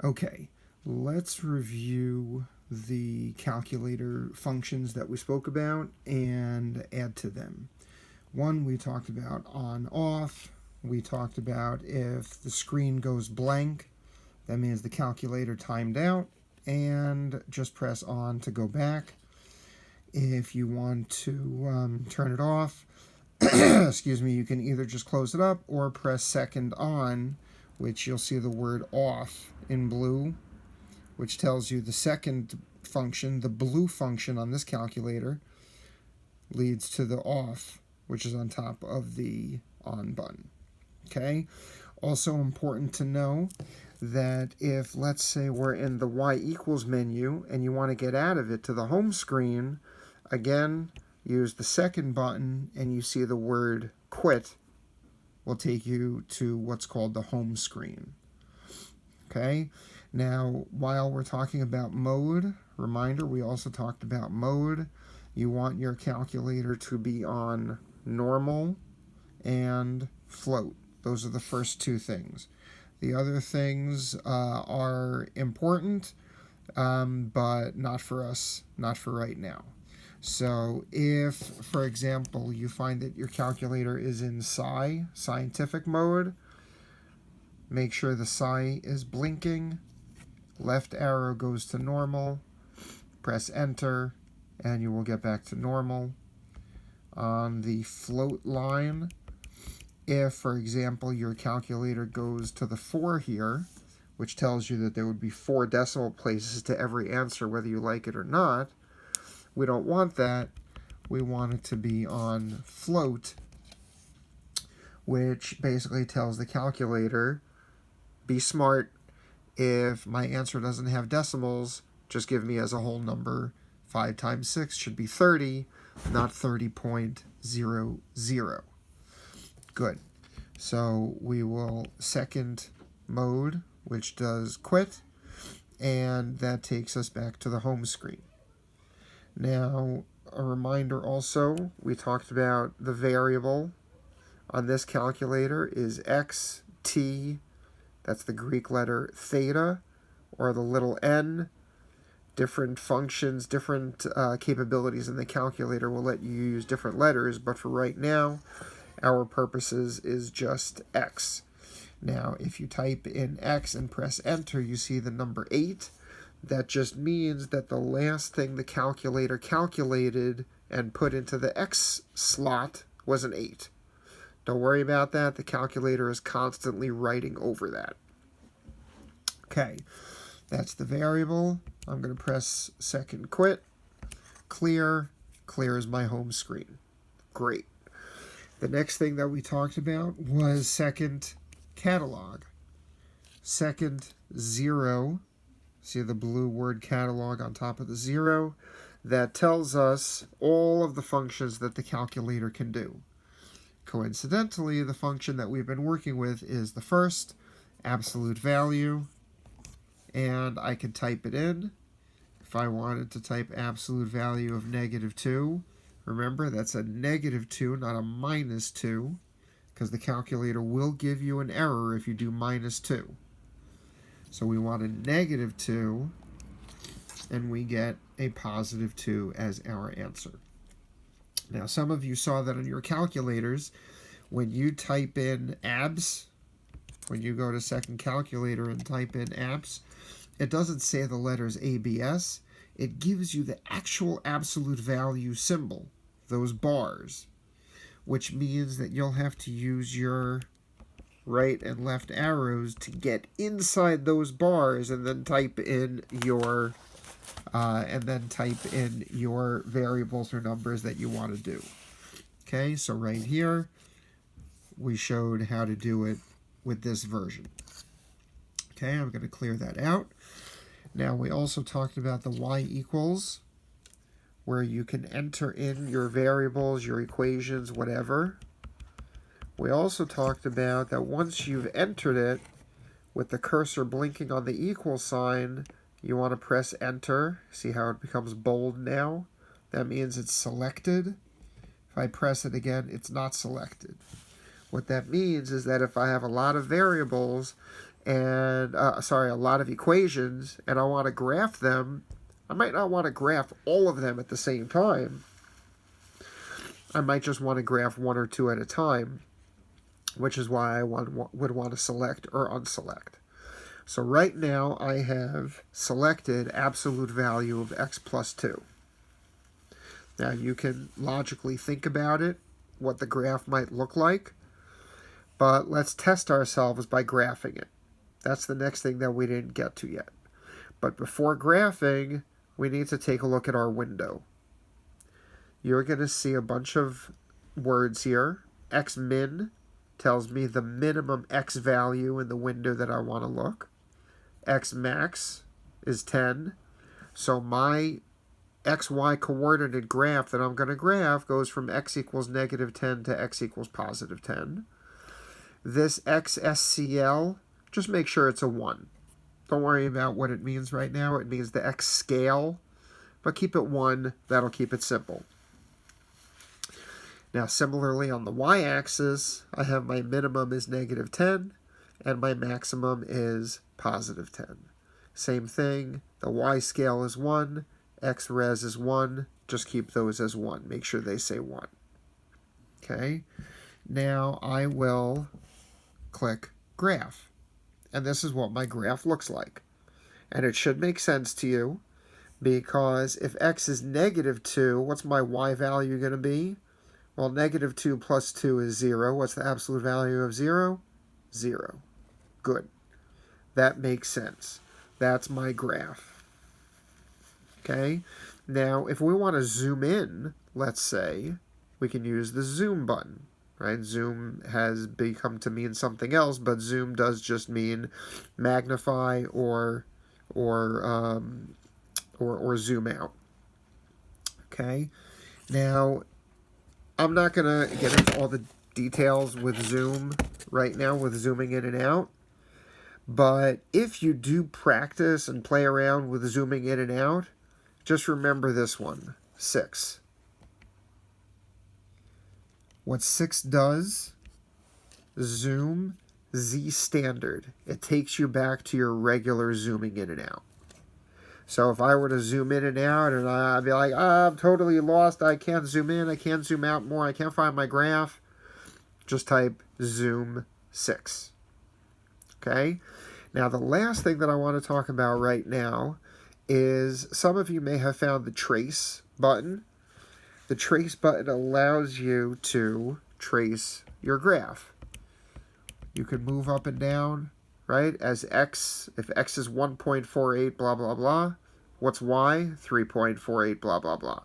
Okay, let's review the calculator functions that we spoke about and add to them. One, we talked about on off. We talked about if the screen goes blank, that means the calculator timed out, and just press on to go back. If you want to turn it off, excuse me, you can either just close it up or press second on, which you'll see the word off in blue, which tells you the second function, the blue function on this calculator, leads to the off, which is on top of the on button. Okay? Also important to know that if, let's say, we're in the y equals menu and you want to get out of it to the home screen, again, use the second button and you see the word quit will take you to what's called the home screen. Okay? Now, while we're talking about mode, reminder, we also talked about mode. You want your calculator to be on normal and float. Those are the first two things. The other things are important, but not for us, not for right now. So if, for example, you find that your calculator is in scientific mode, make sure the psi is blinking, left arrow goes to normal, press enter, and you will get back to normal. On the float line, if, for example, your calculator goes to the 4 here, which tells you that there would be 4 decimal places to every answer, whether you like it or not, we don't want that. We want it to be on float, which basically tells the calculator, be smart. If my answer doesn't have decimals, just give me as a whole number. 5 times 6 should be 30, not 30.00. Good. So we will second mode, which does quit, and that takes us back to the home screen. Now, a reminder also, we talked about the variable on this calculator is x, t, that's the Greek letter theta, or the little n. Different functions, different capabilities in the calculator will let you use different letters, but for right now, our purposes is just x. Now, if you type in x and press enter, you see the number 8. That just means that the last thing the calculator calculated and put into the x slot was an 8. Don't worry about that. The calculator is constantly writing over that. Okay, that's the variable. I'm going to press second quit. Clear. Clear is my home screen. Great. The next thing that we talked about was second catalog. Second 0. See the blue word catalog on top of the 0? That tells us all of the functions that the calculator can do. Coincidentally, the function that we've been working with is the first, absolute value, and I can type it in. If I wanted to type absolute value of -2, remember that's a -2, not a -2, because the calculator will give you an error if you do -2. So we want a -2, and we get a +2 as our answer. Now, some of you saw that on your calculators. When you type in abs, when you go to second calculator and type in abs, it doesn't say the letters ABS. It gives you the actual absolute value symbol, those bars, which means that you'll have to use your right and left arrows to get inside those bars and then type in your variables or numbers that you want to do. Okay, so right here we showed how to do it with this version. Okay, I'm going to clear that out. Now we also talked about the y equals, where you can enter in your variables, your equations, whatever. We also talked about that once you've entered it, with the cursor blinking on the equal sign, you want to press enter. See how it becomes bold now? That means it's selected. If I press it again, it's not selected. What that means is that if I have a lot of variables and a lot of equations, and I want to graph them, I might not want to graph all of them at the same time. I might just want to graph one or two at a time, which is why I would want to select or unselect. So right now I have selected absolute value of x plus 2. Now you can logically think about it, what the graph might look like, but let's test ourselves by graphing it. That's the next thing that we didn't get to yet. But before graphing, we need to take a look at our window. You're going to see a bunch of words here. X min tells me the minimum x value in the window that I want to look. X max is 10. So my xy coordinate graph that I'm going to graph goes from x equals negative 10 to x equals positive 10. This XSCL, just make sure it's a 1. Don't worry about what it means right now. It means the x scale, but keep it 1. That'll keep it simple. Now, similarly, on the y-axis, I have my minimum is negative 10, and my maximum is positive 10. Same thing, the y-scale is 1, x-res is 1, just keep those as 1. Make sure they say 1. Okay, now I will click Graph, and this is what my graph looks like. And it should make sense to you, because if x is negative 2, what's my y value going to be? Well, negative 2 plus 2 is 0. What's the absolute value of 0? 0. Good. That makes sense. That's my graph. Okay? Now, if we want to zoom in, let's say, we can use the zoom button. Right? Zoom has become to mean something else, but zoom does just mean magnify or zoom out. Okay? Now, I'm not going to get into all the details with zoom right now, with zooming in and out. But if you do practice and play around with zooming in and out, just remember this one, 6. What 6 does, zoom Z standard. It takes you back to your regular zooming in and out. So if I were to zoom in and out, and I'd be like, I'm totally lost, I can't zoom in, I can't zoom out more, I can't find my graph, just type zoom 6. Okay? Now the last thing that I want to talk about right now is some of you may have found the trace button. The trace button allows you to trace your graph. You can move up and down, right? As x, if x is 1.48, blah, blah, blah. What's y? 3.48, blah, blah, blah.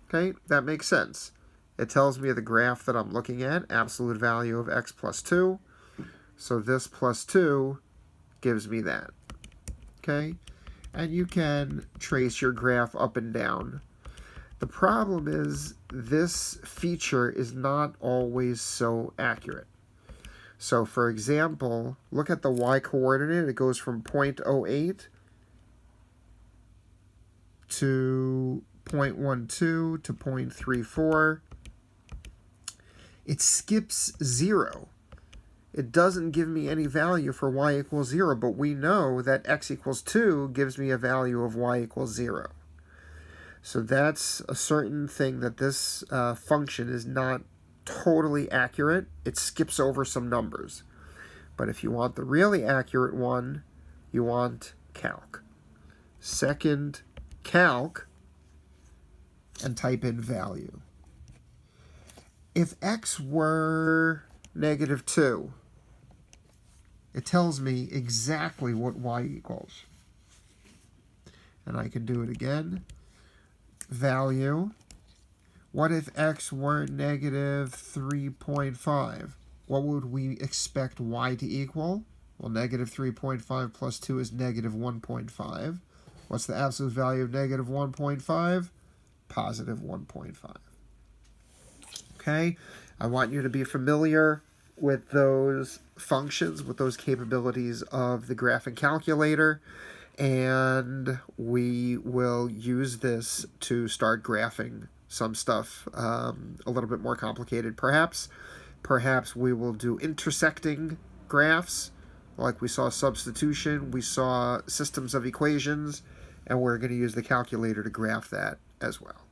Okay, that makes sense. It tells me the graph that I'm looking at, absolute value of x plus 2. So this plus 2 gives me that. Okay, and you can trace your graph up and down. The problem is this feature is not always so accurate. So for example, look at the y-coordinate. It goes from 0.08 to 0.12 to 0.34. It skips 0. It doesn't give me any value for y equals 0, but we know that x equals 2 gives me a value of y equals 0. So that's a certain thing that this function is not totally accurate. It skips over some numbers. But if you want the really accurate one, you want calc. Second, calc, and type in value. If x were negative 2, it tells me exactly what y equals. And I can do it again. Value. What if x were negative 3.5? What would we expect y to equal? Well, negative 3.5 plus 2 is negative 1.5. What's the absolute value of negative 1.5? Positive 1.5. Okay? I want you to be familiar with those functions, with those capabilities of the graphing calculator, and we will use this to start graphing some stuff a little bit more complicated. Perhaps we will do intersecting graphs, Like we saw substitution, we saw systems of equations, and we're going to use the calculator to graph that as well.